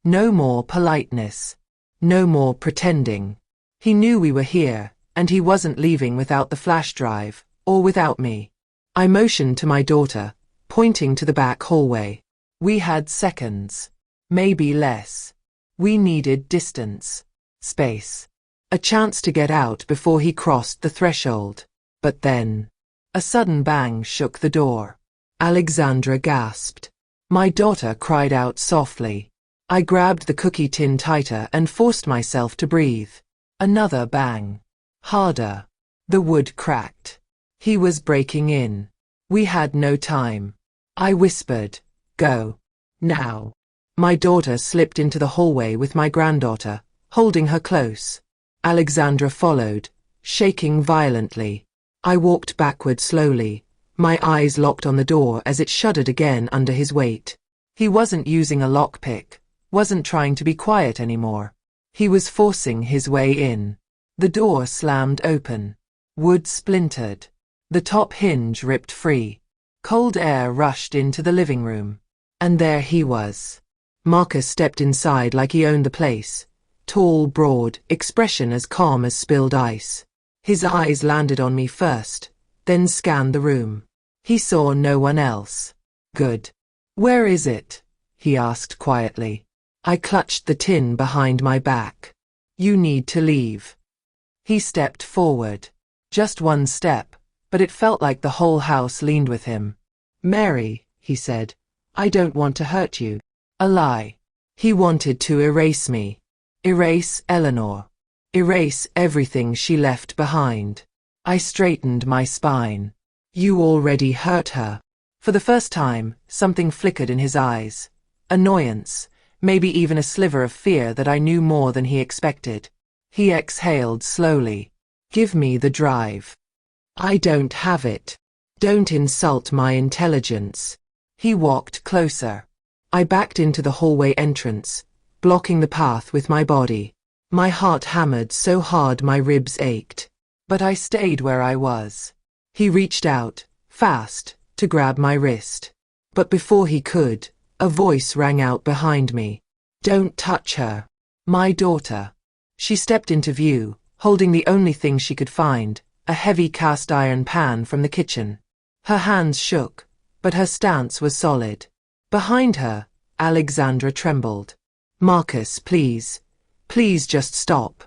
No more politeness. No more pretending. He knew we were here, and he wasn't leaving without the flash drive, or without me. I motioned to my daughter, pointing to the back hallway. We had seconds. Maybe less. We needed distance. Space. A chance to get out before he crossed the threshold. But then, a sudden bang shook the door. Alexandra gasped. My daughter cried out softly. I grabbed the cookie tin tighter and forced myself to breathe. Another bang. Harder. The wood cracked. He was breaking in. We had no time. I whispered, "Go. Now." My daughter slipped into the hallway with my granddaughter, holding her close. Alexandra followed, shaking violently. I walked backward slowly, my eyes locked on the door as it shuddered again under his weight. He wasn't using a lockpick, wasn't trying to be quiet anymore. He was forcing his way in. The door slammed open. Wood splintered. The top hinge ripped free. Cold air rushed into the living room. And there he was. Marcus stepped inside like he owned the place. Tall, broad, expression as calm as spilled ice. His eyes landed on me first, then scanned the room. He saw no one else. Good. Where is it? He asked quietly. I clutched the tin behind my back. You need to leave. He stepped forward. Just one step, but it felt like the whole house leaned with him. Mary, he said, I don't want to hurt you. A lie. He wanted to erase me. Erase Eleanor. Erase everything she left behind. I straightened my spine. You already hurt her. For the first time, something flickered in his eyes. Annoyance, maybe even a sliver of fear that I knew more than he expected. He exhaled slowly. Give me the drive. I don't have it. Don't insult my intelligence. He walked closer. I backed into the hallway entrance, blocking the path with my body. My heart hammered so hard my ribs ached. But I stayed where I was. He reached out, fast, to grab my wrist. But before he could, a voice rang out behind me. Don't touch her. My daughter. She stepped into view, holding the only thing she could find, a heavy cast iron pan from the kitchen. Her hands shook, but her stance was solid. Behind her, Alexandra trembled. Marcus, please. Please just stop.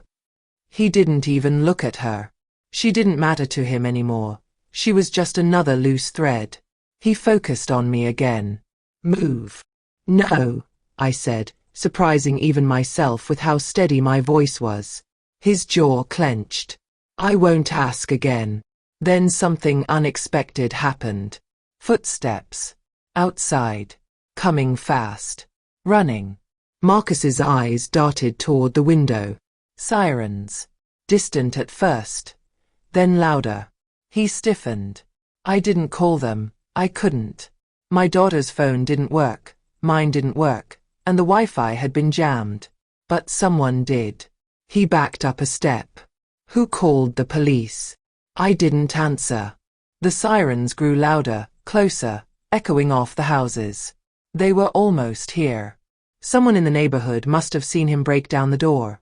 He didn't even look at her. She didn't matter to him anymore. She was just another loose thread. He focused on me again. Move. No, I said, surprising even myself with how steady my voice was. His jaw clenched. I won't ask again. Then something unexpected happened. Footsteps. Outside. Coming fast. Running. Marcus's eyes darted toward the window. Sirens. Distant at first. Then louder. He stiffened. I didn't call them. I couldn't. My daughter's phone didn't work. Mine didn't work. And the Wi-Fi had been jammed. But someone did. He backed up a step. Who called the police? I didn't answer. The sirens grew louder, closer, echoing off the houses. They were almost here. Someone in the neighborhood must have seen him break down the door.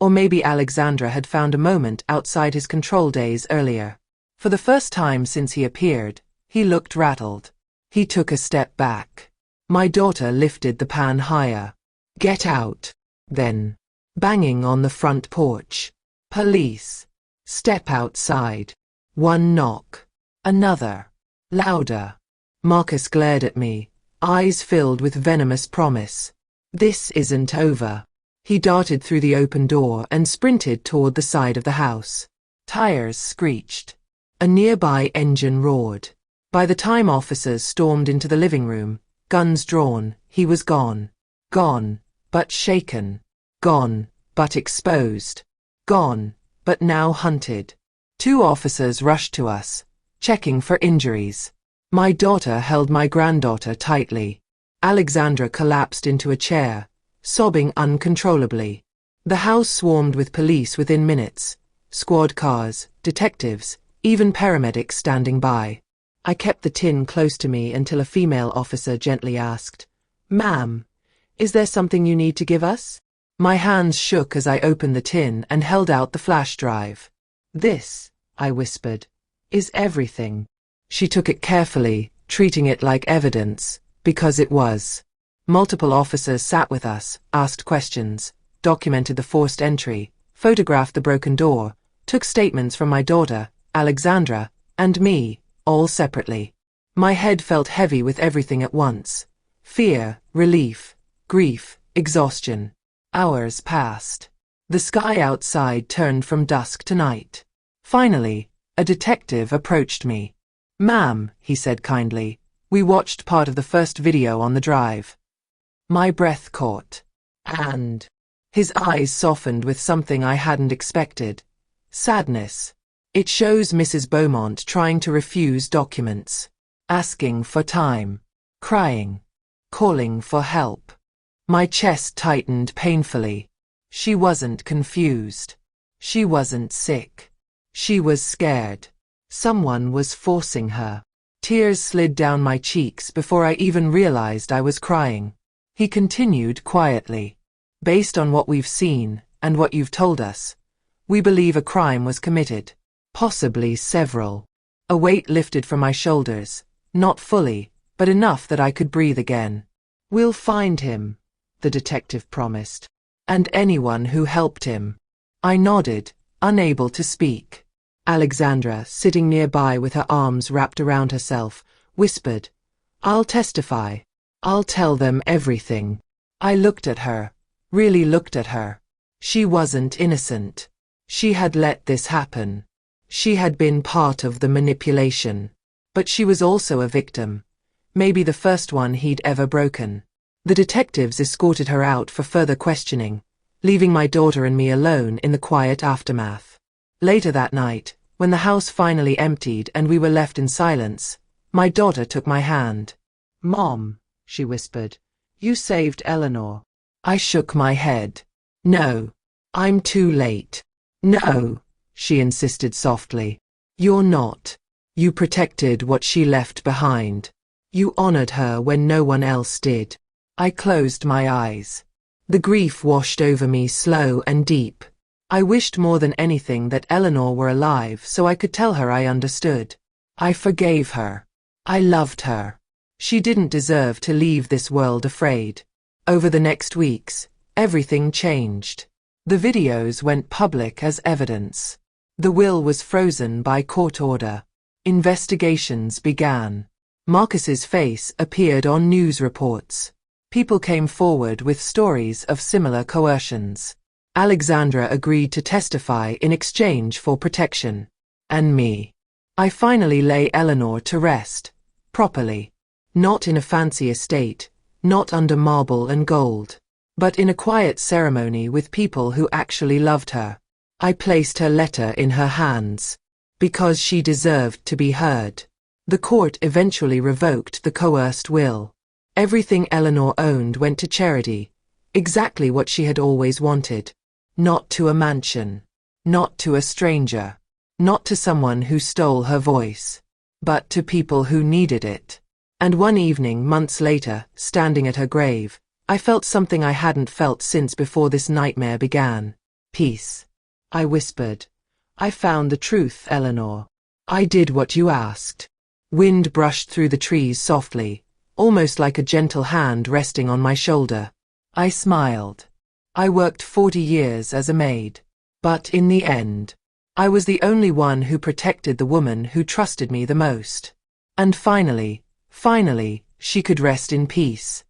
Or maybe Alexandra had found a moment outside his control days earlier. For the first time since he appeared, he looked rattled. He took a step back. My daughter lifted the pan higher. Get out. Then. Banging on the front porch. Police. Step outside. One knock. Another. Louder. Marcus glared at me, eyes filled with venomous promise. This isn't over. He darted through the open door and sprinted toward the side of the house. Tires screeched. A nearby engine roared. By the time officers stormed into the living room, guns drawn, he was gone. Gone, but shaken. Gone, but exposed. Gone, but now hunted. 2 officers rushed to us, checking for injuries. My daughter held my granddaughter tightly. Alexandra collapsed into a chair, sobbing uncontrollably. The house swarmed with police within minutes. Squad cars, detectives, even paramedics standing by. I kept the tin close to me until a female officer gently asked, "Ma'am, is there something you need to give us?" My hands shook as I opened the tin and held out the flash drive. "This," I whispered, "is everything." She took it carefully, treating it like evidence, because it was. Multiple officers sat with us, asked questions, documented the forced entry, photographed the broken door, took statements from my daughter, Alexandra, and me, all separately. My head felt heavy with everything at once. Fear, relief, grief, exhaustion. Hours passed. The sky outside turned from dusk to night. Finally, a detective approached me. "Ma'am," he said kindly, "we watched part of the first video on the drive." My breath caught. And his eyes softened with something I hadn't expected. Sadness. It shows Mrs. Beaumont trying to refuse documents, asking for time, crying, calling for help. My chest tightened painfully. She wasn't confused. She wasn't sick. She was scared. Someone was forcing her. Tears slid down my cheeks before I even realized I was crying. He continued quietly. Based on what we've seen, and what you've told us, we believe a crime was committed. Possibly several. A weight lifted from my shoulders, not fully, but enough that I could breathe again. We'll find him, the detective promised. And anyone who helped him. I nodded, unable to speak. Alexandra, sitting nearby with her arms wrapped around herself, whispered, "I'll testify. I'll tell them everything." I looked at her, really looked at her. She wasn't innocent. She had let this happen. She had been part of the manipulation. But she was also a victim. Maybe the first one he'd ever broken. The detectives escorted her out for further questioning, leaving my daughter and me alone in the quiet aftermath. Later that night, when the house finally emptied and we were left in silence, my daughter took my hand. "Mom," she whispered, "you saved Eleanor." I shook my head. "No. I'm too late." "No," she insisted softly. "You're not. You protected what she left behind. You honored her when no one else did." I closed my eyes. The grief washed over me slow and deep. I wished more than anything that Eleanor were alive so I could tell her I understood. I forgave her. I loved her. She didn't deserve to leave this world afraid. Over the next weeks, everything changed. The videos went public as evidence. The will was frozen by court order. Investigations began. Marcus's face appeared on news reports. People came forward with stories of similar coercions. Alexandra agreed to testify in exchange for protection. And me. I finally lay Eleanor to rest, properly. Not in a fancy estate, not under marble and gold, but in a quiet ceremony with people who actually loved her. I placed her letter in her hands, because she deserved to be heard. The court eventually revoked the coerced will. Everything Eleanor owned went to charity, exactly what she had always wanted. Not to a mansion, not to a stranger, not to someone who stole her voice, but to people who needed it. And one evening, months later, standing at her grave, I felt something I hadn't felt since before this nightmare began. "Peace," I whispered. "I found the truth, Eleanor. I did what you asked." Wind brushed through the trees softly, almost like a gentle hand resting on my shoulder. I smiled. I worked 40 years as a maid. But in the end, I was the only one who protected the woman who trusted me the most. And finally, she could rest in peace.